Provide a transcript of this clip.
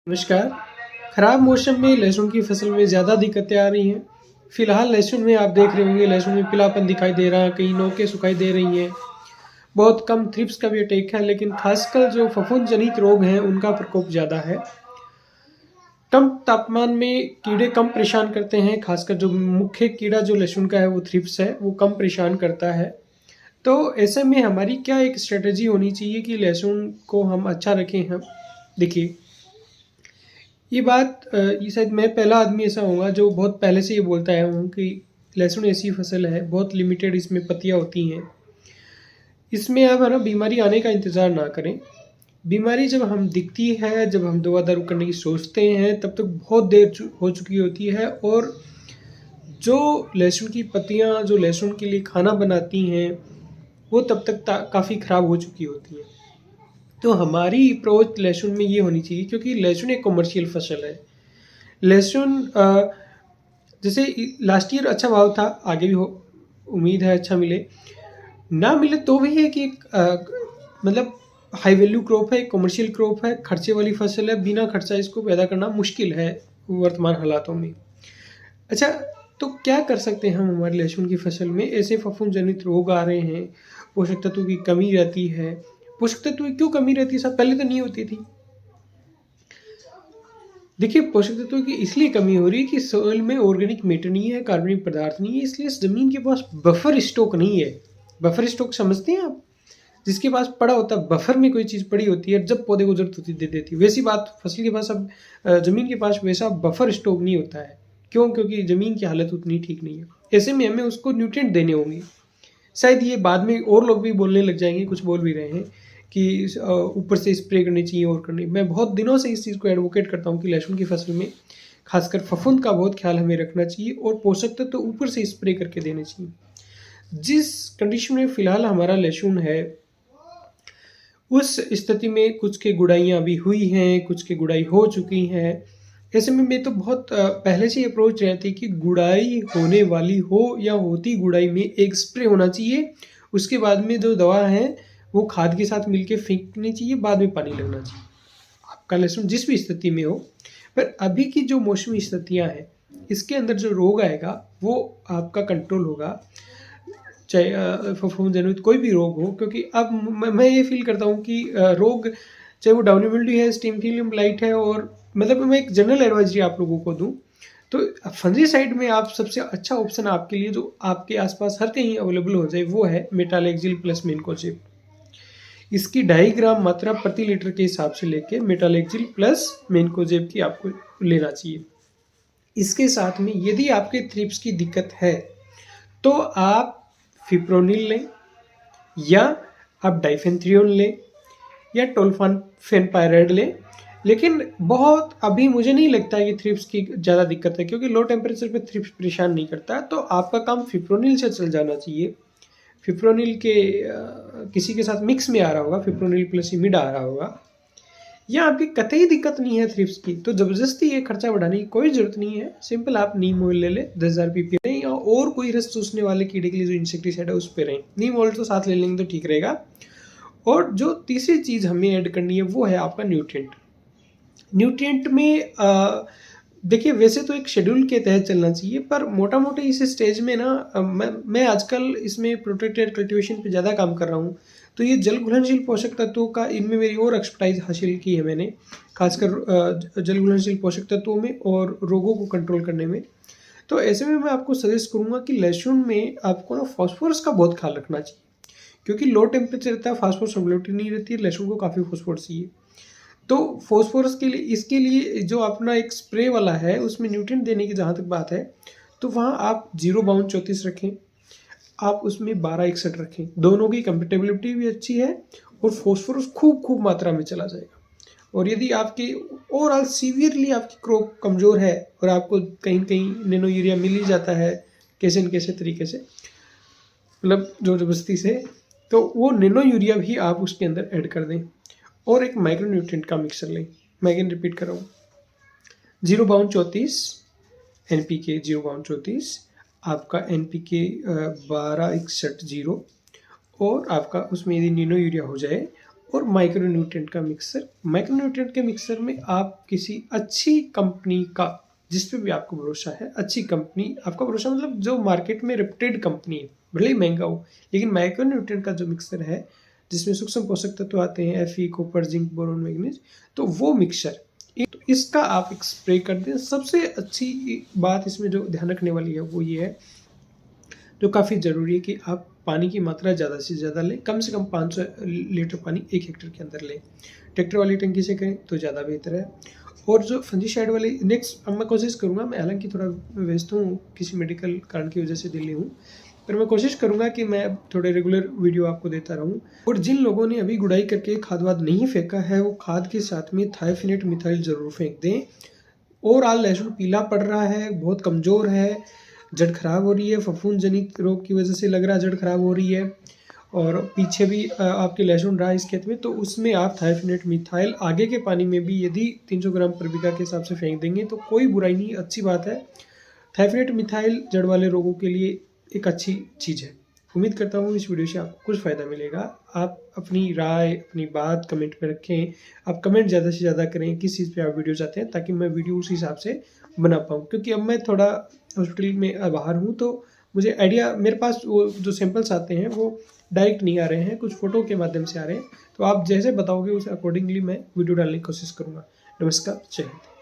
नमस्कार। खराब मौसम में लहसुन की फसल में ज़्यादा दिक्कतें आ रही हैं। फिलहाल लहसुन में आप देख रहे होंगे, लहसुन में पीलापन दिखाई दे रहा है, कहीं नोकें सुखाई दे रही हैं। बहुत कम थ्रिप्स का भी अटैक है, लेकिन खासकर जो फफूंद जनित रोग हैं उनका प्रकोप ज़्यादा है। कम तापमान में कीड़े कम परेशान करते हैं, खासकर जो मुख्य कीड़ा जो लहसुन का है वो थ्रिप्स है, वो कम परेशान करता है। तो ऐसे में हमारी क्या एक स्ट्रेटजी होनी चाहिए कि लहसुन को हम अच्छा रखें। हम देखिए, ये शायद मैं पहला आदमी ऐसा होऊँगा जो बहुत पहले से ये बोलता आया हूँ कि लहसुन ऐसी फसल है, बहुत लिमिटेड इसमें पत्तियाँ होती हैं। इसमें आप है ना बीमारी आने का इंतज़ार ना करें। बीमारी जब हम दिखती है, जब हम दवा दारू करने की सोचते हैं, तब तक बहुत देर हो चुकी होती है। और जो लहसुन की पत्तियाँ जो लहसुन के लिए खाना बनाती हैं, वो तब तक काफ़ी ख़राब हो चुकी होती हैं। तो हमारी अप्रोच लहसुन में ये होनी चाहिए, क्योंकि लहसुन एक कमर्शियल फसल है। लहसुन जैसे लास्ट ईयर अच्छा भाव था, आगे भी उम्मीद है अच्छा मिले। ना मिले तो भी है कि मतलब हाई वैल्यू क्रॉप है, कमर्शियल क्रॉप है, खर्चे वाली फसल है, बिना खर्चा इसको पैदा करना मुश्किल है वर्तमान हालातों में। अच्छा, तो क्या कर सकते हैं हम हमारी लहसुन की फसल में? ऐसे फफूंद जनित रोग आ रहे हैं, पोषक तत्वों की कमी रहती है। पोषक तत्वों की क्यों कमी रहती है साहब? पहले तो नहीं होती थी। देखिए, पोषक तत्वों की इसलिए कमी हो रही है कि सोइल में ऑर्गेनिक मैटर नहीं है, कार्बनिक पदार्थ नहीं है, इसलिए इस ज़मीन के पास बफर स्टॉक नहीं है। बफर स्टॉक समझते हैं आप? जिसके पास पड़ा होता है, बफर में कोई चीज़ पड़ी होती है, जब पौधे को ज़रूरत होती है दे देती है। वैसी बात फसल के पास अब ज़मीन के पास वैसा बफर स्टॉक नहीं होता है। क्यों? क्योंकि ज़मीन की हालत उतनी ठीक नहीं है। ऐसे में हमें उसको न्यूट्रिएंट देने होंगे। शायद ये बाद में और लोग भी बोलने लग जाएंगे, कुछ बोल भी रहे हैं कि ऊपर से स्प्रे करनी चाहिए और करनी। मैं बहुत दिनों से इस चीज़ को एडवोकेट करता हूँ कि लहसुन की फसल में खासकर फफूंद का बहुत ख्याल हमें रखना चाहिए और पोषक तत्व तो ऊपर से स्प्रे करके देने चाहिए। जिस कंडीशन में फिलहाल हमारा लहसुन है, उस स्थिति में कुछ की गुड़ाइयाँ अभी हुई हैं, कुछ की गुड़ाई हो चुकी हैं। ऐसे में मैं तो बहुत पहले से ही अप्रोच रहती कि गुड़ाई होने वाली हो या होती गुड़ाई में एक स्प्रे होना चाहिए। उसके बाद में जो दवा है वो खाद के साथ मिलके फेंकनी चाहिए, बाद में पानी लगना चाहिए। आपका लहसुन जिस भी स्थिति में हो, पर अभी की जो मौसमी स्थितियाँ हैं, इसके अंदर जो रोग आएगा वो आपका कंट्रोल होगा। चाहे फफूंद जनित कोई भी रोग हो, क्योंकि अब मैं ये फील करता हूँ कि रोग चाहे वो डाउनी मिल्ड्यू है, स्टीम फिल्म लाइट है, और मतलब मैं एक जनरल एडवाइजरी आप लोगों को दूं तो फंजीसाइड में आप सबसे अच्छा ऑप्शन आपके लिए जो आपके आसपास हर कहीं अवेलेबल हो जाए वो है मेटालेक्जिल प्लस मेनकोजेब। इसकी 2.5 ग्राम मात्रा प्रति लीटर के हिसाब से लेके मेटालेक्जिल प्लस मेनकोजेब की आपको लेना चाहिए। इसके साथ में यदि आपके थ्रिप्स की दिक्कत है तो आप फिप्रोनिल लें, या आप डाइफेंथ्रियोन लें, या टोल्फेनपायराइड लें। लेकिन बहुत अभी मुझे नहीं लगता है कि थ्रिप्स की ज़्यादा दिक्कत है, क्योंकि लो टेम्परेचर पे थ्रिप्स परेशान नहीं करता। तो आपका काम फिप्रोनिल से चल जाना चाहिए। फिप्रोनिल के किसी के साथ मिक्स में आ रहा होगा, फिप्रोनिल प्लस इमिड आ रहा होगा, या आपकी कतई दिक्कत नहीं है थ्रिप्स की, तो ज़बरदस्ती ये खर्चा बढ़ाने की कोई ज़रूरत नहीं है। सिंपल आप नीम ऑयल ले लें 10,000 ppm लें, या और कोई रस चूसने वाले कीड़े के लिए जो इंसेक्टिसाइड है उस पर रहें। नीम ऑयल तो साथ ले लेंगे तो ठीक रहेगा। और जो तीसरी चीज़ हमें ऐड करनी है वो है आपका न्यूट्रिएंट। न्यूट्रिएंट में देखिए, वैसे तो एक शेड्यूल के तहत चलना चाहिए, पर मोटा मोटी इस स्टेज में ना मैं आजकल इसमें प्रोटेक्टेड कल्टीवेशन पे ज़्यादा काम कर रहा हूँ। तो ये जल घुलनशील पोषक तत्वों का, इनमें मेरी और एक्सपर्टाइज हासिल की है मैंने, खासकर जल घुलनशील पोषक तत्वों में और रोगों को कंट्रोल करने में। तो ऐसे में मैं आपको सजेस्ट करूँगा कि लहसुन में आपको ना फॉस्फोरस का बहुत ख्याल रखना चाहिए, क्योंकि लो टेम्परेचर रहता है, फास्फोरस अवेलेबिलिटी नहीं रहती है, लहसुन को काफ़ी फॉस्फोरस चाहिए। तो फॉस्फोरस के लिए, इसके लिए जो अपना एक स्प्रे वाला है उसमें न्यूट्रिएंट देने की जहाँ तक बात है, तो वहाँ आप 0 बाउंड 34 रखें, आप उसमें 12 61 रखें। दोनों की कंपेटेबिलिटी भी अच्छी है और फॉस्फोरस खूब खूब मात्रा में चला जाएगा। और यदि आपकी ओवरऑल सीवियरली आपकी क्रॉप कमज़ोर है और आपको कहीं कहीं नैनो यूरिया मिल ही जाता है कैसे न कैसे तरीके से, मतलब जोर जबरदस्ती से, तो वो नैनो यूरिया भी आप उसके अंदर ऐड कर दें। और एक माइक्रो न्यूट्रिएंट का मिक्सर लें। मैं अगेन रिपीट कर रहा हूँ, 0 बाउंड 34 NPK, 0 बाउंड 34 आपका NPK 12 61 0, और आपका उसमें यदि नैनो यूरिया हो जाए, और माइक्रोन्यूट्रिएंट का मिक्सर। माइक्रोन्यूट्रिएंट के मिक्सर में आप किसी अच्छी कंपनी का, जिस पे भी आपको भरोसा है, अच्छी कंपनी, आपका भरोसा मतलब जो मार्केट में रेप्यूटेड कंपनी है, भले ही महंगा हो, लेकिन माइक्रोन्यूट्रिएंट का जो मिक्सर है जिसमें सूक्ष्म पोषक तत्व आते हैं Fe, copper, zinc, boron, manganese, तो वो मिक्सर, तो इसका आप एक स्प्रे कर दें। सबसे अच्छी बात इसमें जो ध्यान रखने वाली है वो ये है, जो काफ़ी ज़रूरी है, कि आप पानी की मात्रा ज़्यादा से ज़्यादा लें, कम से कम 500 लीटर पानी 1 हेक्टेयर के अंदर लें। ट्रैक्टर वाली टंकी से करें तो ज़्यादा बेहतर है। और जो फंजीसाइड वाली नेक्स्ट, अब मैं कोशिश करूँगा, मैं हालांकि थोड़ा व्यस्त हूँ, किसी मेडिकल कारण की वजह से दिल्ली हूँ, पर मैं कोशिश करूँगा कि मैं थोड़े रेगुलर वीडियो आपको देता रहूँ। और जिन लोगों ने अभी गुड़ाई करके खाद वाद नहीं फेंका है, वो खाद के साथ में थायोफिनेट मिथाइल ज़रूर फेंक दें। ओवरऑल लहसुन पीला पड़ रहा है, बहुत कमज़ोर है, जड़ खराब हो रही है, फफूंद जनित रोग की वजह से लग रहा है जड़ खराब हो रही है, और पीछे भी आपके लहसुन रहा इस खेत में, तो उसमें आप थायोफिनेट मिथाइल आगे के पानी में भी यदि 300 ग्राम पर बीघा के हिसाब से फेंक देंगे तो कोई बुराई नहीं, अच्छी बात है। थायोफिनेट मिथाइल जड़ वाले रोगों के लिए एक अच्छी चीज़ है। उम्मीद करता हूँ इस वीडियो से आपको कुछ फ़ायदा मिलेगा। आप अपनी राय, अपनी बात कमेंट में रखें। आप कमेंट ज़्यादा से ज़्यादा करें किस चीज़ पे आप वीडियो चाहते हैं, ताकि मैं वीडियो उस हिसाब से बना पाऊँ। क्योंकि अब मैं थोड़ा हॉस्पिटल में बाहर हूँ, तो मुझे आइडिया, मेरे पास वो जो सैंपल्स आते हैं वो डायरेक्ट नहीं आ रहे हैं, कुछ फ़ोटो के माध्यम से आ रहे हैं। तो आप जैसे बताओगे उस अकॉर्डिंगली मैं वीडियो डालने की कोशिश करूँगा। नमस्कार, जय हिंद।